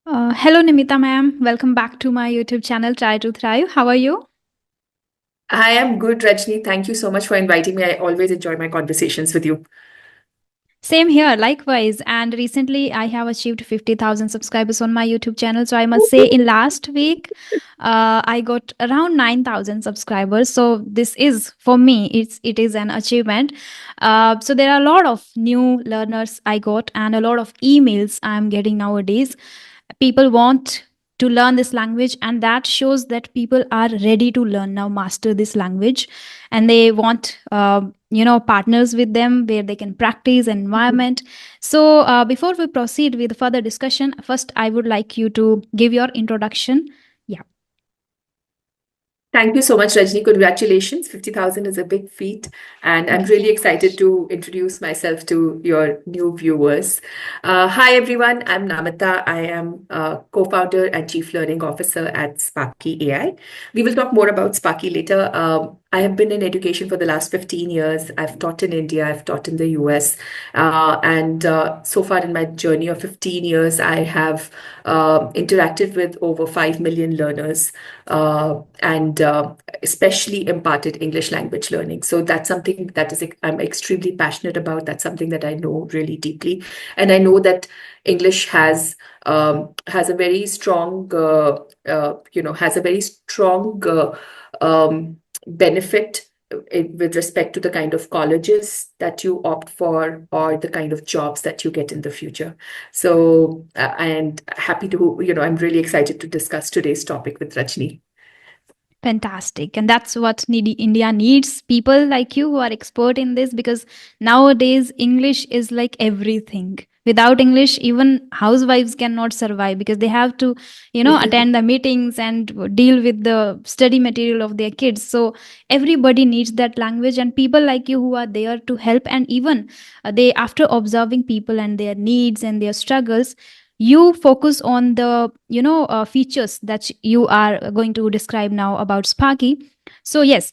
Hello, Nimita ma'am. Welcome back to my YouTube channel, Try to Thrive. How are you? I am good, Rajni. Thank you so much for inviting me. I always enjoy my conversations with you. Same here, likewise. And recently, I have achieved 50,000 subscribers on my YouTube channel. So I must say, in last week, I got around 9,000 subscribers. So this is for me, it is an achievement. So there are a lot of new learners I got, and a lot of emails I'm getting nowadays. People want to learn this language, and that shows that people are ready to learn now, master this language, and they want partners with them where they can practice an environment. So before we proceed with further discussion, first I would like you to give your introduction. Yeah. Thank you so much, Rajni. Congratulations. 50,000 is a big feat. And I'm Thank you really so excited much. to introduce myself to your new viewers. Hi, everyone. I'm Namita. I am co-founder and chief learning officer at Sparky AI. We will talk more about Sparky later. I have been in education for the last 15 years. I've taught in India, I've taught in the US. And so far in my journey of 15 years, I have interacted with over 5 million learners and especially imparted English language learning. So that's something that is I'm extremely passionate about. That's something that I know really deeply, and I know that English has a very strong has a very strong benefit with respect to the kind of colleges that you opt for or the kind of jobs that you get in the future. So, and happy to, I'm really excited to discuss today's topic with Rajni. Fantastic. And that's what India needs, people like you who are expert in this, because nowadays English is like everything. Without English, even housewives cannot survive because they have to, attend the meetings and deal with the study material of their kids. So everybody needs that language, and people like you who are there to help. And even they, after observing people and their needs and their struggles, you focus on the features that you are going to describe now about Sparky. So yes,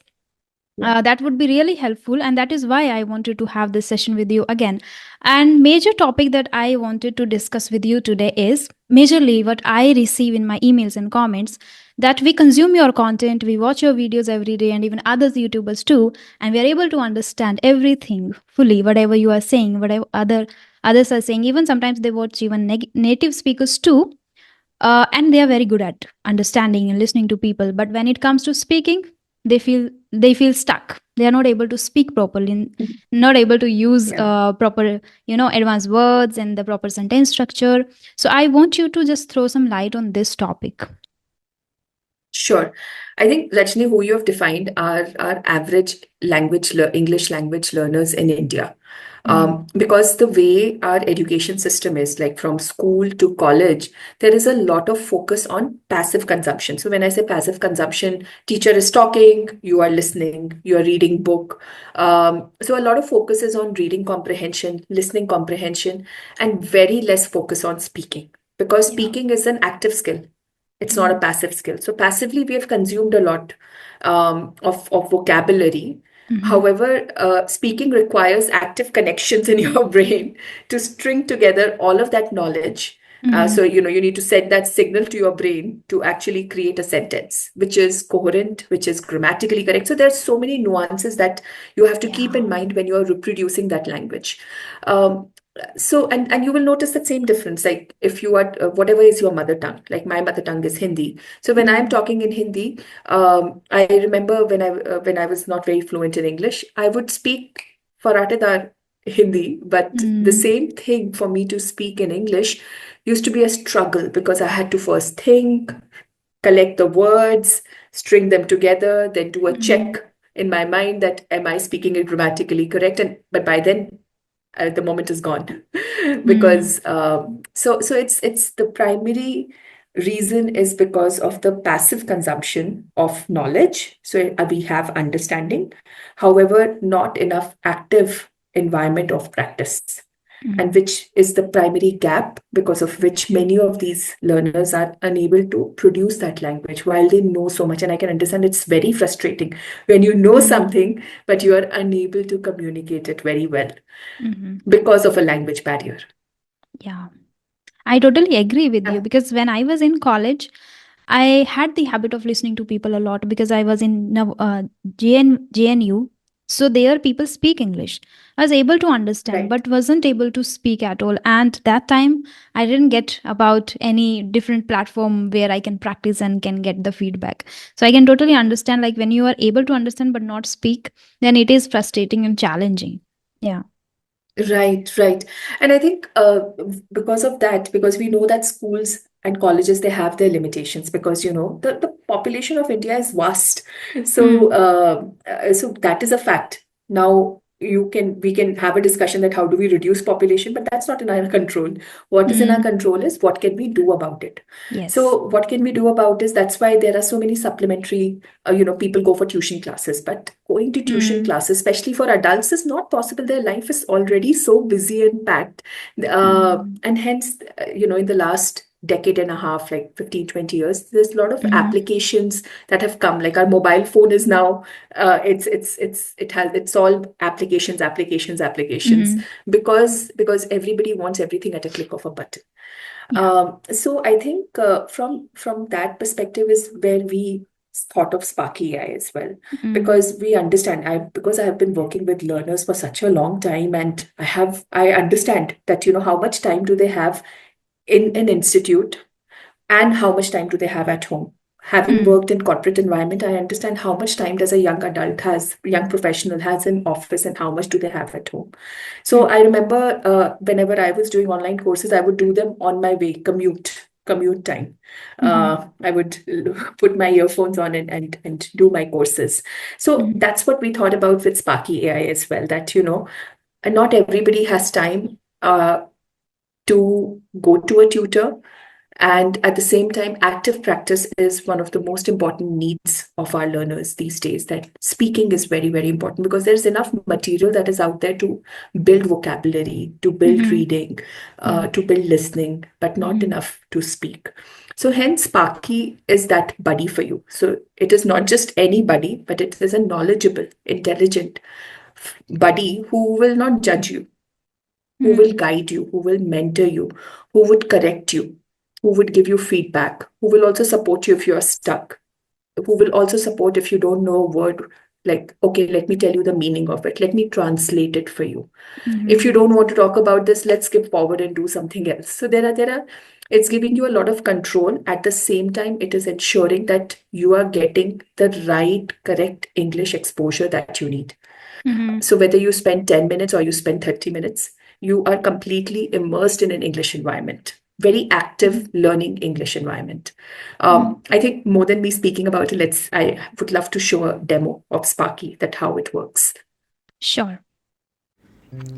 that would be really helpful, and that is why I wanted to have this session with you again. And major topic that I wanted to discuss with you today is majorly what I receive in my emails and comments, that we consume your content, we watch your videos every day, and even others YouTubers too, and we are able to understand everything fully, whatever you are saying, whatever others are saying. Even sometimes they watch even native speakers too, and they are very good at understanding and listening to people, but when it comes to speaking, they feel stuck. They are not able to speak properly, not able to use Yeah. proper advanced words and the proper sentence structure. So I want you to just throw some light on this topic. Sure. I think, Rajni, who you have defined are our average English language learners in India. Mm. Because the way our education system is, like from school to college, there is a lot of focus on passive consumption. So when I say passive consumption, teacher is talking, you are listening, you are reading book. So a lot of focus is on reading comprehension, listening comprehension, and very less focus on speaking. Because Yeah. speaking is an active skill. It's not a Mm. passive skill. So passively, we have consumed a lot of vocabulary. Mhm. However, speaking requires active connections in your brain to string together all of that knowledge. So, Mhm. you need to send that signal to your brain to actually create a sentence, which is coherent, which is grammatically correct. So there's so many nuances that you have to keep in Yeah. mind when you're reproducing that language. Um, so you will notice that same difference, like if you are whatever is your mother tongue, like my mother tongue is Hindi. So when I'm Mm. talking in Hindi, I remember when I was not very fluent in English, I would speak Faratedar Hindi, but the Mm. same thing for me to speak in English used to be a struggle because I had to first think, collect the words, string them together, then do a Mhm. check in my mind that am I speaking it grammatically correct? And but by then the moment is gone Mm. because so it's the primary reason is because of the passive consumption of knowledge. So we have understanding, however not enough active environment of practice, and Mm. which is the primary gap because of which many of these learners are unable to produce that language while they know so much. And I can understand it's very frustrating when you know Mm. something but you are unable to communicate it very well Mhm. because of a language barrier. Yeah. I totally agree with you Yeah. because when I was in college, I had the habit of listening to people a lot because I was in JNU. So there people speak English. I was able to understand Right. but wasn't able to speak at all. And that time I didn't get about any different platform where I can practice and can get the feedback. So I can totally understand like when you are able to understand but not speak, then it is frustrating and challenging. Yeah. Right, right. And I think because of that, because we know that schools and colleges, they have their limitations because, the population of India is vast. So, Mm, so that is a fact. Now, we can have a discussion that how do we reduce population, but that's not in our control. What is in our mm, control is what can we do about it. yes. So, what can we do about is that's why there are so many supplementary people go for tuition classes, but going to tuition Mm, classes, especially for adults, is not possible. Their life is already so busy and packed. mm, And hence, in the last decade and a half, like 15, 20 years, there's a lot of mm, applications that have come. Like our mobile phone is now, it's all applications, applications, applications, mm, because everybody wants everything at a click of a button. yeah. So I think from that perspective is where we thought of Sparky AI as well, Mm, because we understand. Because I have been working with learners for such a long time, and I understand that how much time do they have in an institute and how much time do they have at home. Having mm, worked in corporate environment, I understand how much time does a young professional has in office and how much do they have at home. So mm, I remember whenever I was doing online courses, I would do them on my way, commute time. mhm, I would put my earphones on and do my courses. So mhm, that's what we thought about with Sparky AI as well, that, and not everybody has time to go to a tutor. And at the same time, active practice is one of the most important needs of our learners these days. That speaking is very, very important because there's enough material that is out there to build vocabulary, to build mhm, reading, yeah. to build listening, but not Mhm, enough to speak. So, hence, Sparky is that buddy for you. So, it is not just any buddy, but it is a knowledgeable, intelligent buddy who will not judge you, who will mm, guide you, who will mentor you, who would correct you, who would give you feedback, who will also support you if you're stuck, who will also support if you don't know a word. Like, okay, let me tell you the meaning of it. Let me translate it for you. If you mhm, don't want to talk about this, let's skip forward and do something else. So it's giving you a lot of control. At the same time, it is ensuring that you are getting the right, correct English exposure that you need. mhm, So whether you spend 10 minutes or you spend 30 minutes, you are completely immersed in an English environment, very active mhm, learning English environment. mhm. I think more than me speaking about it, I would love to show a demo of Sparky, that how it works. Sure.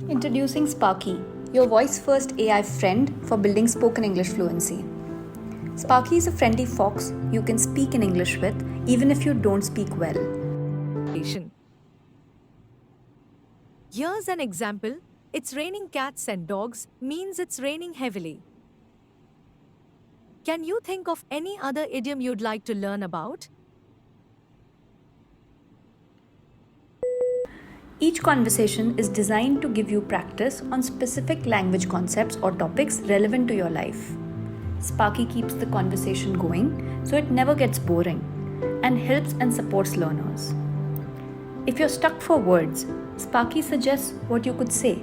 Introducing Sparky, your voice first AI friend for building spoken English fluency. Sparky is a friendly fox you can speak in English with even if you don't speak well. Here's an example. It's raining cats and dogs means it's raining heavily. Can you think of any other idiom you'd like to learn about? Each conversation is designed to give you practice on specific language concepts or topics relevant to your life. Sparky keeps the conversation going so it never gets boring and helps and supports learners. If you're stuck for words, Sparky suggests what you could say.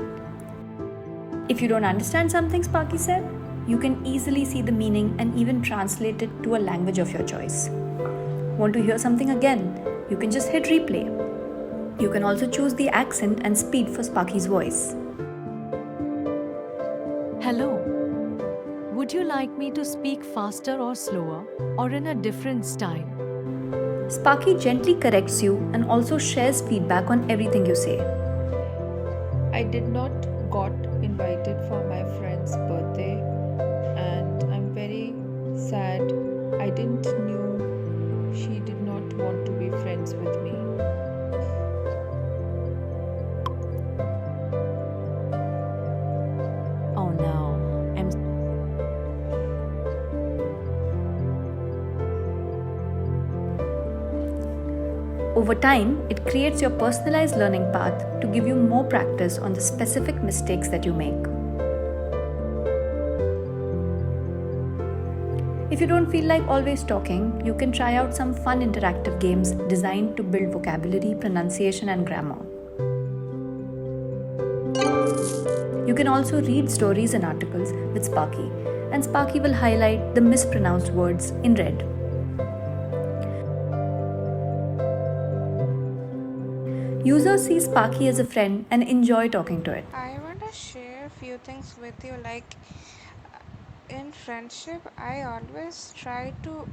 If you don't understand something Sparky said, you can easily see the meaning and even translate it to a language of your choice. Want to hear something again? You can just hit replay. You can also choose the accent and speed for Sparky's voice. Hello. Would you like me to speak faster or slower or in a different style? Sparky gently corrects you and also shares feedback on everything you say. I did not got invited for my friend's birthday and I'm very sad. I didn't knew she did not want to be friends with me. Oh no, Over time, it creates your personalized learning path to give you more practice on the specific mistakes that you make. If you don't feel like always talking, you can try out some fun interactive games designed to build vocabulary, pronunciation, and grammar. You can also read stories and articles with Sparky, and Sparky will highlight the mispronounced words in red. Users see Sparky as a friend and enjoy talking to it. I want to share a few things with you. Like in friendship, I always try to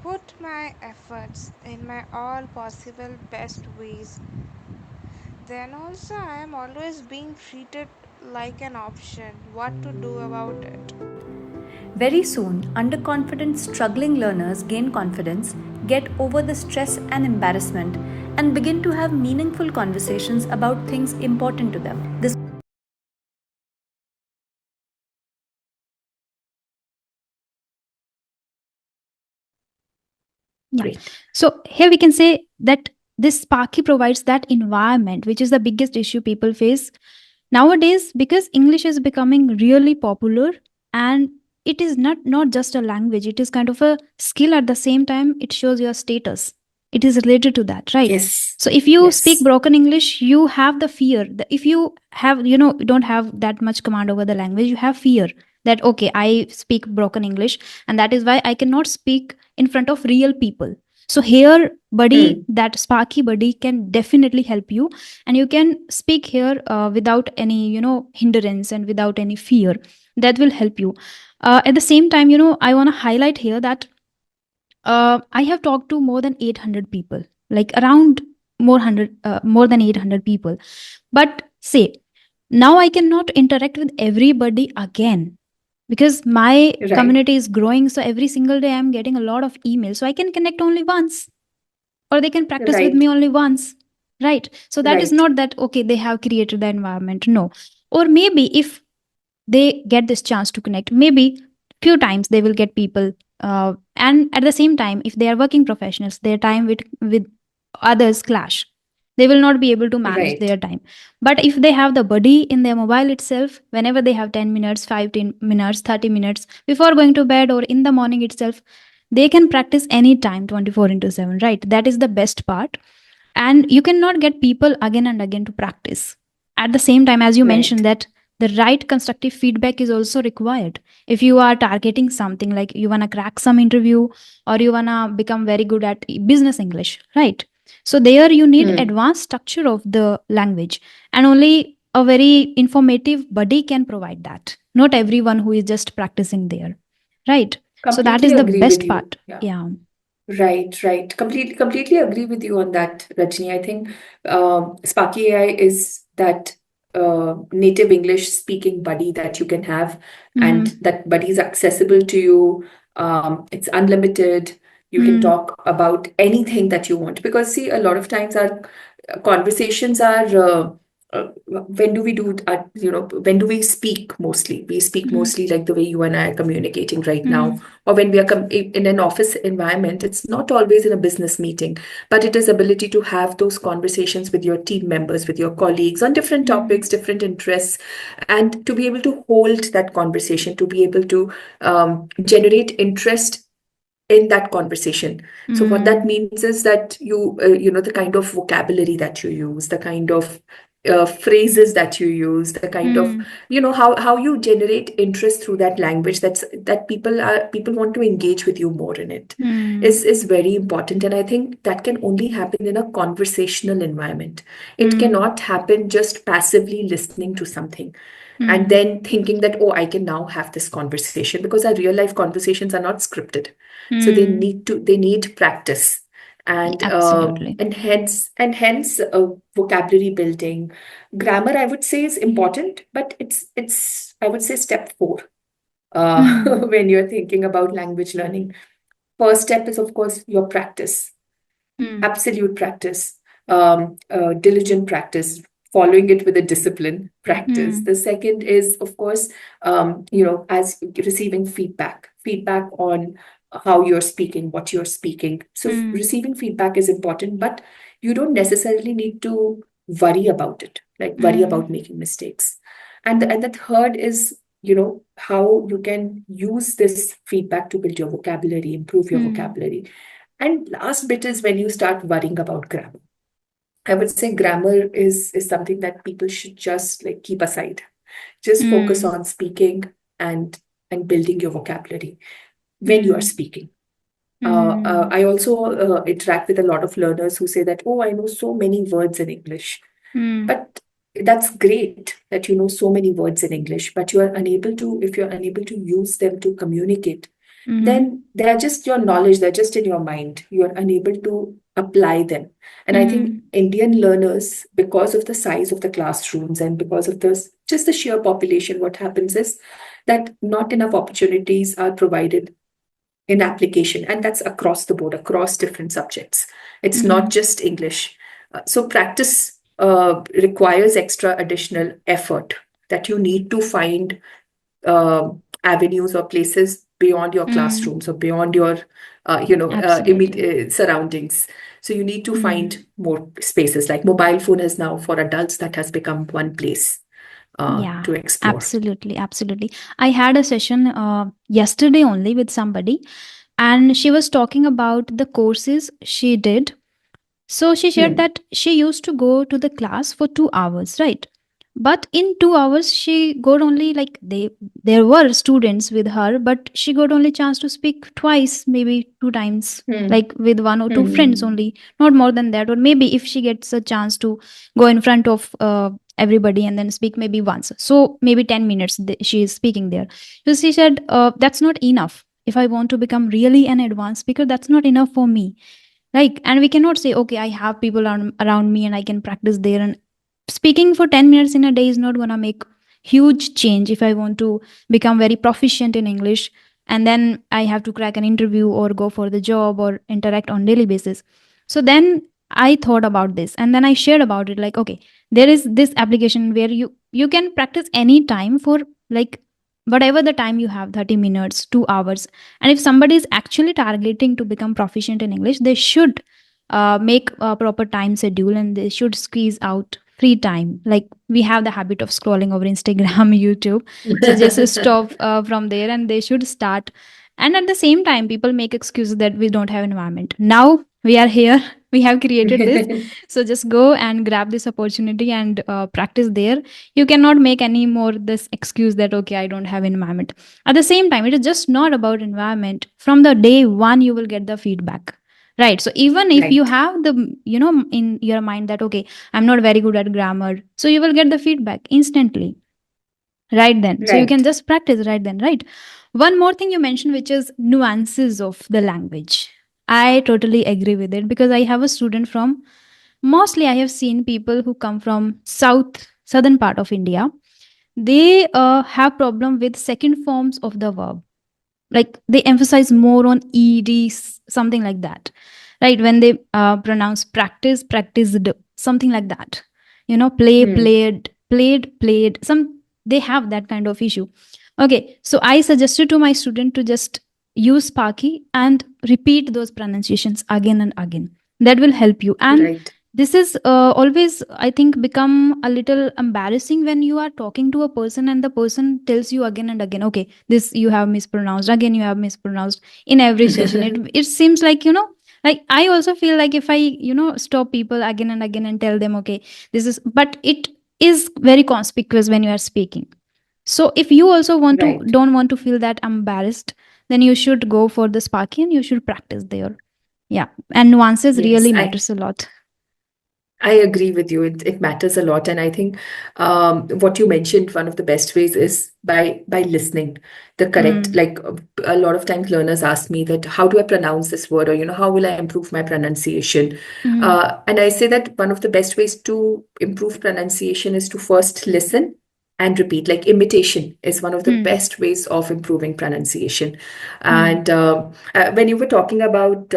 put my efforts in my all possible best ways. Then also, I am always being treated like an option. What to do about it? Very soon, underconfident, struggling learners gain confidence, get over the stress and embarrassment, and begin to have meaningful conversations about things important to them. This Yeah. Great. So here we can say that this Sparky provides that environment, which is the biggest issue people face nowadays, because English is becoming really popular, and it is not just a language, it is kind of a skill. At the same time, it shows your status. It is related to that, right? Yes. So if you speak Yes. broken English, you have the fear that if you have, you don't have that much command over the language, you have fear that, okay, I speak broken English, and that is why I cannot speak in front of real people. So here, buddy, that Sparky buddy can definitely help you, and you can speak here without any, hindrance and without any fear. That will help you. At the same time, I want to highlight here that I have talked to more than 800 people, like around more than 800 people. But say, now I cannot interact with everybody again because my Right. community is growing. So every single day I'm getting a lot of emails. So I can connect only once, or they can practice with Right. me only once. Right. So that is Right. not that, okay, they have created the environment. No. Or maybe if they get this chance to connect, maybe few times they will get people, and at the same time, if they are working professionals, their time with others clash. They will not be able to manage Right. their time. But if they have the buddy in their mobile itself, whenever they have 10 minutes, 15 minutes, 30 minutes before going to bed or in the morning itself, they can practice anytime 24/7, right? That is the best part. And you cannot get people again and again to practice. At the same time, as you Right. mentioned, that the right constructive feedback is also required. If you are targeting something like you want to crack some interview or you want to become very good at business English, right? So there you need advanced structure of the language, and only a very informative buddy can provide that. Not everyone who is just practicing there, right? So that Completely is the agree best with you. part. Yeah. Yeah. Right. Completely agree with you on that, Rajni. I think Sparky AI is that native English speaking buddy that you can have, and that buddy is accessible to you. It's unlimited. You can talk about anything that you want, because see, a lot of times our conversations are when do we do when do we speak mostly? We speak mostly like the way you and I are communicating right now, or when we are in an office environment. It's not always in a business meeting, but it is ability to have those conversations with your team members, with your colleagues on different topics, different interests, and to be able to hold that conversation, to be able to generate interest in that conversation. So what that means is that you the kind of vocabulary that you use, the kind of phrases that you use, the kind of how you generate interest through that language, that people want to engage with you more in it, is very important. And I think that can only happen in a conversational environment. It cannot happen just passively listening to something and then thinking that, oh, I can now have this conversation, because our real life conversations are not scripted. So they need practice, and Absolutely. hence vocabulary building. Grammar, I would say, is important, but it's I would say step 4 when you're thinking about language learning. First step is, of course, your practice. Absolute practice, diligent practice, following it with a discipline practice. The second is, of course, as receiving feedback on how you're speaking, what you're speaking. So receiving feedback is important, but you don't necessarily need to worry about it, like worry about making mistakes. And the third is how you can use this feedback to build your vocabulary, improve your vocabulary. And last bit is when you start worrying about grammar. I would say grammar is something that people should just like keep aside. Just focus on speaking and building your vocabulary when you are speaking. I also interact with a lot of learners who say that, oh, I know so many words in English. But that's great that you know so many words in English, but if you're unable to use them to communicate, then they're just your knowledge, they're just in your mind. You're unable to apply them. And I think Indian learners, because of the size of the classrooms and because of just the sheer population, what happens is that not enough opportunities are provided in application, and that's across the board, across different subjects. It's not just English. So practice requires extra additional effort that you need to find avenues or places beyond your classrooms or beyond your Absolutely. immediate surroundings. So you need to find more spaces. Like mobile phone is now for adults, that has become one place Yeah, to explore. absolutely. I had a session yesterday only with somebody, and she was talking about the courses she did. So she shared that she used to go to the class for 2 hours, right? But in 2 hours, she got only like there were students with her, but she got only chance to speak twice, maybe 2 times, like with one or two friends only, not more than that. Or maybe if she gets a chance to go in front of everybody and then speak maybe once, so maybe 10 minutes she is speaking there. So she said that's not enough. If I want to become really an advanced speaker, that's not enough for me. Like, and we cannot say, okay, I have people around me and I can practice there. And speaking for 10 minutes in a day is not going to make huge change if I want to become very proficient in English. And then I have to crack an interview or go for the job or interact on daily basis. So then I thought about this and then I shared about it. Like, okay, there is this application where you can practice any time for like whatever the time you have, 30 minutes, 2 hours. And if somebody is actually targeting to become proficient in English, they should make a proper time schedule and they should squeeze out free time. Like we have the habit of scrolling over Instagram, YouTube. So just stop from there and they should start. And at the same time, people make excuses that we don't have environment. Now we are here. We have created this. So just go and grab this opportunity and practice there. You cannot make any more this excuse that, okay, I don't have environment. At the same time, it is just not about environment. From the day one, you will get the feedback. Right. So even if you Right. have in your mind that, okay, I'm not very good at grammar, so you will get the feedback instantly. Right then. So you can Right. just practice right then, right? One more thing you mentioned, which is nuances of the language. I totally agree with it because I have a student from, mostly I have seen people who come from southern part of India. They have problem with second forms of the verb. Like they emphasize more on ed, something like that, right? When they pronounce practice, practiced, something like that. Play, played, some, they have that kind of issue. Okay, so I suggested to my student to just use Sparky and repeat those pronunciations again and again. That will help you. And Right. this is always, I think, become a little embarrassing when you are talking to a person and the person tells you again and again, okay, this you have mispronounced, again you have mispronounced in every session. It seems like, like I also feel like if I, stop people again and again and tell them, okay, this is, but it is very conspicuous when you are speaking. So if you also Right. don't want to feel that embarrassed, then you should go for the Sparky and you should practice there. Yeah. And nuances Yes, really matters a lot. I agree with you. It matters a lot, and I think what you mentioned, one of the best ways is by listening the correct. Mm. Like a lot of times, learners ask me that how do I pronounce this word, or how will I improve my pronunciation? Mm. And I say that one of the best ways to improve pronunciation is to first listen and repeat. Like imitation is one of the Mm. best ways of improving pronunciation. Mm. And when you were talking about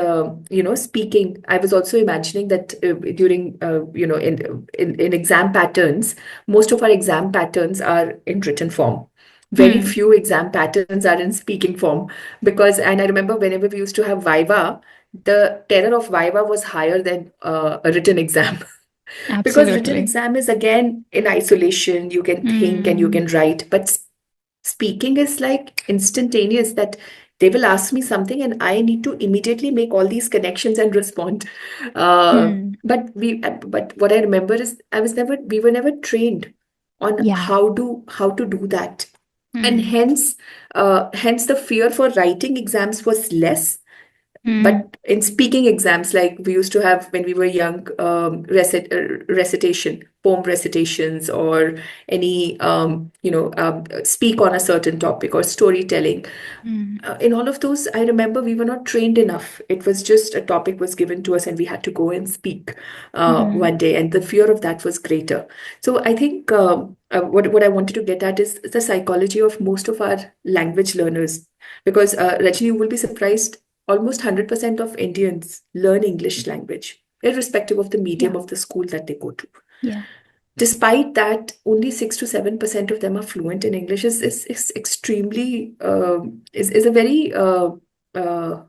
speaking, I was also imagining that during in exam patterns, most of our exam patterns are in written form. Very Mm. few exam patterns are in speaking form, and I remember whenever we used to have Viva, the terror of Viva was higher than a written exam. Because written Absolutely. exam is again in isolation, you can think and you Mm. can write, but Speaking is like instantaneous, that they will ask me something and I need to immediately make all these connections and respond. Hmm. But what I remember is we were never trained on Yeah. how to do that. And Hmm. hence the fear for writing exams was less. Hmm. But in speaking exams, like we used to have when we were young, recitation, poem recitations, or any, speak on a certain topic or storytelling. Hmm. In all of those, I remember we were not trained enough. It was just a topic was given to us and we had to go and speak Hmm. one day, and the fear of that was greater. So I think what I wanted to get at is the psychology of most of our language learners. Because Rajni, you will be surprised, almost 100% of Indians learn English language, irrespective of the medium Yeah. of the school that they go to. Yeah. Despite that, only 6 to 7% of them are fluent in English. Is extremely is a uh,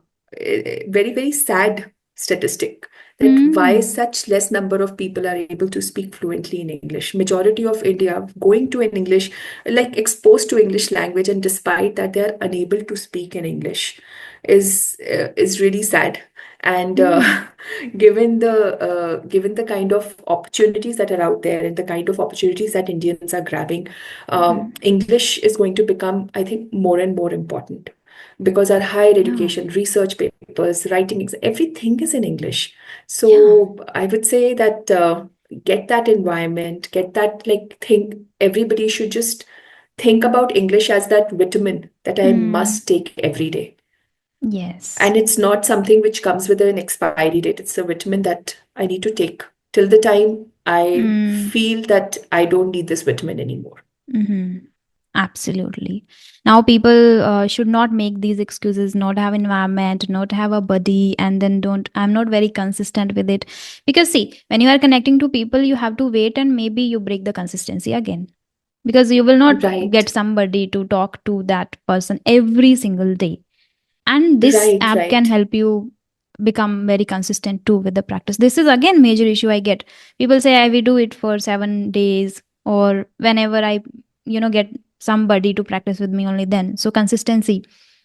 very very sad statistic. That why Hmm. such less number of people are able to speak fluently in English. Majority of India going to an English, like exposed to English language, and despite that they are unable to speak in English, is really sad. And Hmm. given the kind of opportunities that are out there and the kind of opportunities that Indians are grabbing, Hmm. English is going to become, I think, more and more important, because our higher Yeah. education, research papers, writing, everything is in English. Yeah. So I would say that get that environment, get that, like, think everybody should just think about English as that vitamin that I Hmm. must take every day. Yes. And it's not something which comes with an expiry date. It's a vitamin that I need to take till the time I Hmm. feel that I don't need this vitamin anymore. Hmm. Absolutely. Now people should not make these excuses, not have environment, not have a buddy, and then don't. I'm not very consistent with it, because see, when you are connecting to people, you have to wait, and maybe you break the consistency again, because you will not Right, get somebody to talk to that person every single day. And this right, app can right. help you become very consistent too with the practice. This is again major issue I get. People say I will do it for 7 days, or whenever I get somebody to practice with me, only then. So consistency,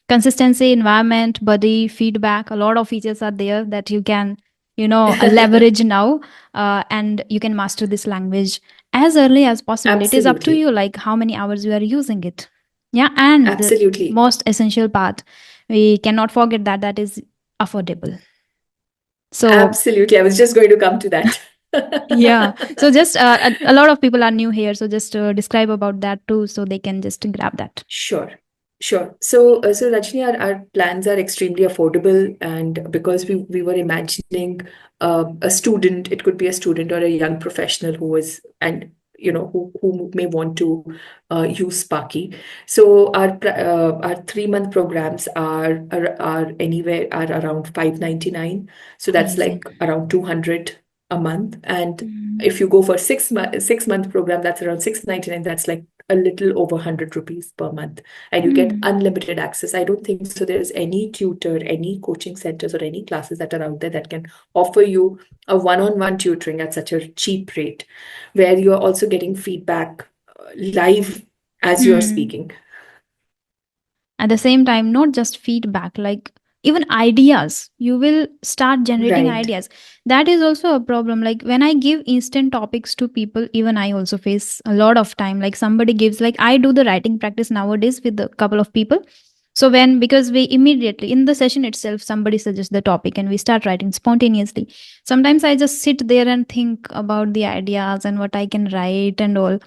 environment, buddy, feedback, a lot of features are there that you can leverage now, and you can master this language as early as possible. It is up to Absolutely, you, like how many hours you are using it. Yeah, and the absolutely. most essential part, we cannot forget that that is affordable. So Absolutely. I was just going to come to that. yeah, so just a lot of people are new here, so just describe about that too, so they can just grab that. Sure, sure. So Rajni, our plans are extremely affordable, and because we were imagining a student, it could be a student or a young professional who is, and who may want to use Sparky. So our 3 month programs are anywhere are around 599. So that's Amazing. like around 200 a month, and Mm. if you go for 6 month program, that's around 699. That's like a little over 100 rupees per month, and you get Mm. unlimited access. I don't think so there's any tutor, any coaching centers, or any classes that are out there that can offer you a one-on-one tutoring at such a cheap rate, where you're also getting feedback live as you're Mm. speaking. At the same time, not just feedback, like even ideas, you will start generating Right. ideas. That is also a problem. Like when I give instant topics to people, even I also face a lot of time, like somebody gives, like I do the writing practice nowadays with a couple of people. So when, because we immediately in the session itself, somebody suggests the topic and we start writing spontaneously. Sometimes I just sit there and think about the ideas and what I can write and all.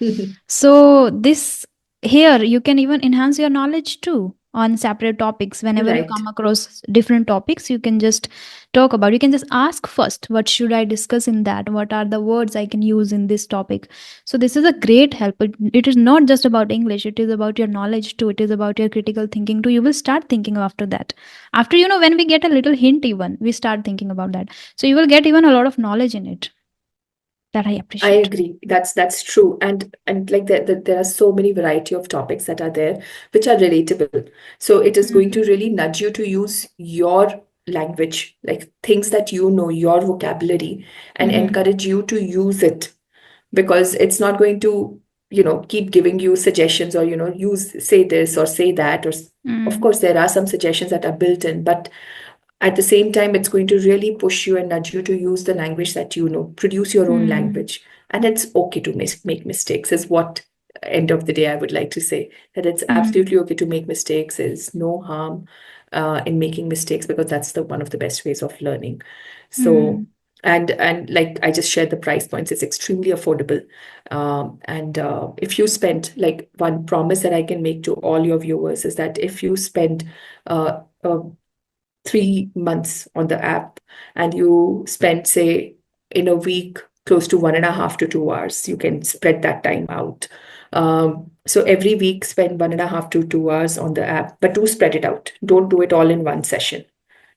So this, here you can even enhance your knowledge too on separate topics. Whenever you Right. come across different topics, you can just talk about, you can just ask first, what should I discuss in that, what are the words I can use in this topic. So this is a great help. It is not just about English, it is about your knowledge too, it is about your critical thinking too. You will start thinking after that, after when we get a little hint, even we start thinking about that. So you will get even a lot of knowledge in it, that I I appreciate. agree. That's true. And like there are so many variety of topics that are there which are relatable. So it is going to Mm. really nudge you to use your language, like things that you know, your vocabulary, and Mhm. encourage you to use it, because it's not going to keep giving you suggestions or, say this or say that. Of Mm. course, there are some suggestions that are built in, but at the same time, it's going to really push you and nudge you to use the language that you know, produce your own Mm. language. And it's okay to make mistakes, is what, end of the day, I would like to say that it's absolutely okay to make mistakes. There's no harm in making mistakes, because that's one of the best ways of learning. So, Mm. and like I just shared the price points, it's extremely affordable. And if you spend, like, one promise that I can make to all your viewers is that if you spend uh, uh, 3 months on the app, and you spend, say, in a week, close to 1.5 to 2 hours, you can spread that time out. So every week, spend 1.5 to 2 hours on the app, but do spread it out. Don't do it all in one session.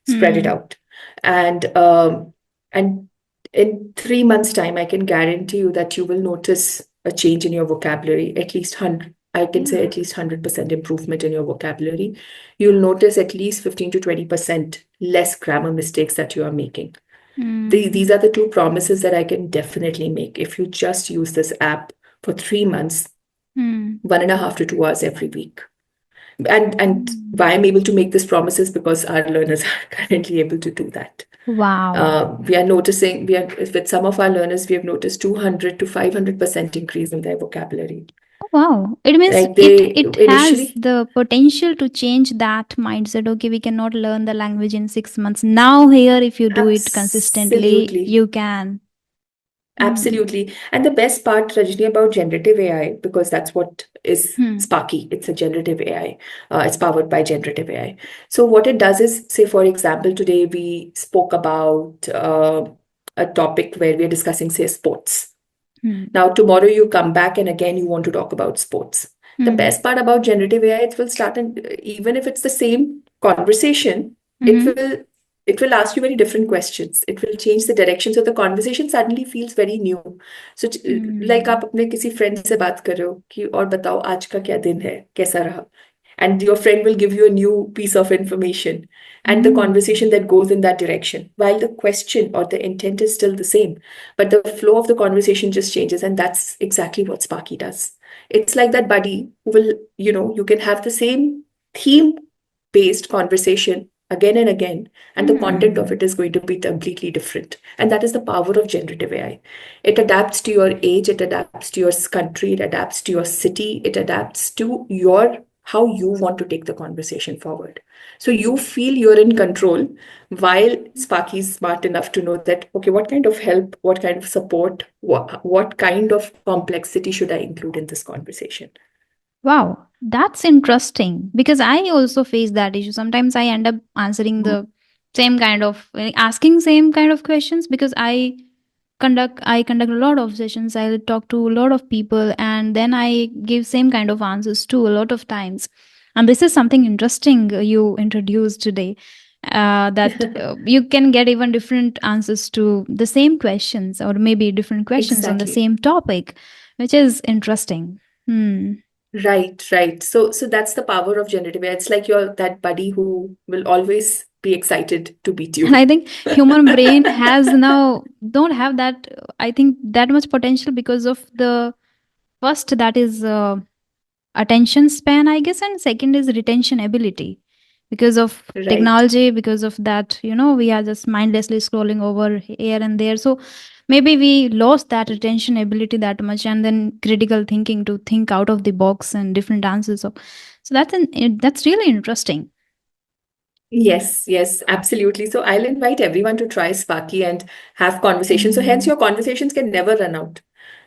Spread it Mm. out. And in 3 months' time, I can guarantee you that you will notice a change in your vocabulary, at least 100. I can say at least 100% improvement in your vocabulary. You'll notice at least 15 to 20% less grammar mistakes that you are making. These Mm. are the two promises that I can definitely make. If you just use this app for 3 months, Mm. 1.5 to 2 hours every week. And Mm. why I'm able to make this promise is because our learners are currently able to do that. Wow. We are noticing, with some of our learners, we have noticed 200 to 500% increase in their vocabulary. Oh, wow. It means Like, it they it has initially, the potential to change that mindset. Okay, we cannot learn the language in 6 months. Now here, if you do it consistently, absolutely. you can. Mm. Absolutely. And the best part, Rajni, about generative AI, because that's what is Hmm. Sparky. It's a generative AI. It's powered by generative AI. So what it does is, say, for example, today we spoke about a topic where we are discussing, say, sports. Hmm. Now, tomorrow you come back and again you want to talk about sports. The Hmm. best part about generative AI, it will start, and even if it's the same conversation, it Mm-hmm. will it will ask you very different questions. It will change the direction, so the conversation suddenly feels very new. So, like, Hmm. आप अपने किसी friend से बात कर रहे हो कि और बताओ आज का क्या दिन है, कैसा रहा, and your friend will give you a new piece of information, and the Hmm. conversation that goes in that direction, while the question or the intent is still the same, but the flow of the conversation just changes. And that's exactly what Sparky does. It's like that buddy who will, you can have the same theme based conversation again and again, and the content of Hmm. it is going to be completely different. And that is the power of generative AI. It adapts to your age, it adapts to your country, it adapts to your city, it adapts to your how you want to take the conversation forward. So you feel you're in control, while Sparky is smart enough to know that, okay, what kind of help, what kind of support, what kind of complexity should I include in this conversation? Wow, that's interesting because I also face that issue. Sometimes I end up answering the same kind of asking same kind of questions because I conduct a lot of sessions. I talk to a lot of people and then I give same kind of answers too a lot of times. And this is something interesting you introduced today. That you can get even different answers to the same questions or maybe different questions on the Exactly. same topic, which is interesting. Hmm. Right, right. So that's the power of generative AI. It's like you're that buddy who will always be excited to beat And I you. think human brain has now don't have that I think that much potential because of the first that is attention span I guess and second is retention ability because of Right. technology because of that we are just mindlessly scrolling over here and there so maybe we lost that retention ability that much and then critical thinking to think out of the box and different answers so that's really interesting. Yes, yes, absolutely. So I'll invite everyone to try Sparky and have conversations. So hence Mm. your conversations can never run out.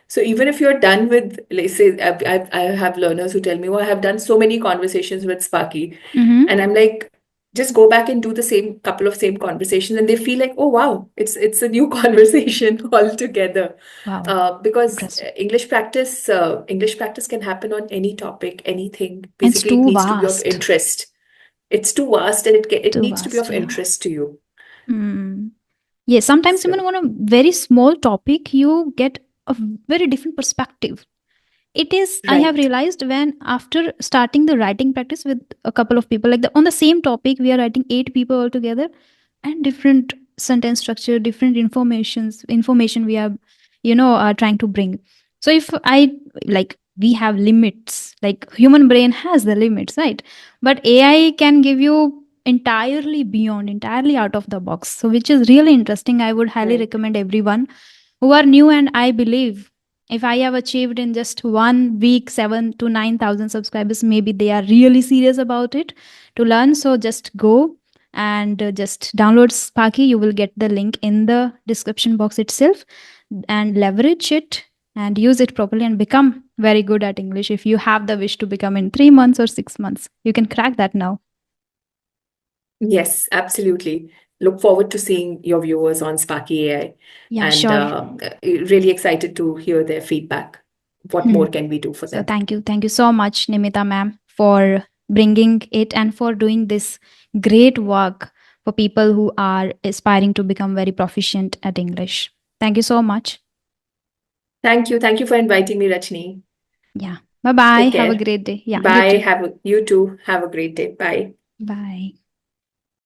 So even if you're done with, let's say, I have learners who tell me, oh, I have done so many conversations with Sparky. Mm-hmm. And I'm like, just go back and do the same couple of same conversations. And they feel like, oh, wow, it's a new conversation altogether. Wow, Because interesting. English practice can happen on any topic, anything. And it's Basically, it too needs to be of vast. interest. It's too vast, and it Too needs to be vast, of yeah. interest to you. Mm. Yeah, sometimes even So, on a very small topic, you get a very different perspective. It is, I have right. realized when after starting the writing practice with a couple of people, like on the same topic, we are writing 8 people all together and different sentence structure, different information we are, trying to bring. So if I like we have limits. Like human brain has the limits, right? But AI can give you entirely beyond, entirely out of the box. So which is really interesting. I would highly Right. recommend everyone who are new, and I believe if I have achieved in just 1 week 7 to 9,000 subscribers, maybe they are really serious about it to learn. So just go and just download Sparky. You will get the link in the description box itself, and leverage it and use it properly and become very good at English. If you have the wish to become in 3 months or 6 months, you can crack that now. Yes, absolutely. Look forward to seeing your viewers on Sparky AI, Yeah, and sure. really excited to hear their feedback. What Hmm. more can we do for So them? thank you so much, Nimita ma'am, for bringing it and for doing this great work for people who are aspiring to become very proficient at English. Thank you so much. Thank you. Thank you for inviting me, Rachni. Yeah. Bye bye. Take Have a care. great day. Yeah, you Bye. too. You too. Have a great day. Bye. Bye.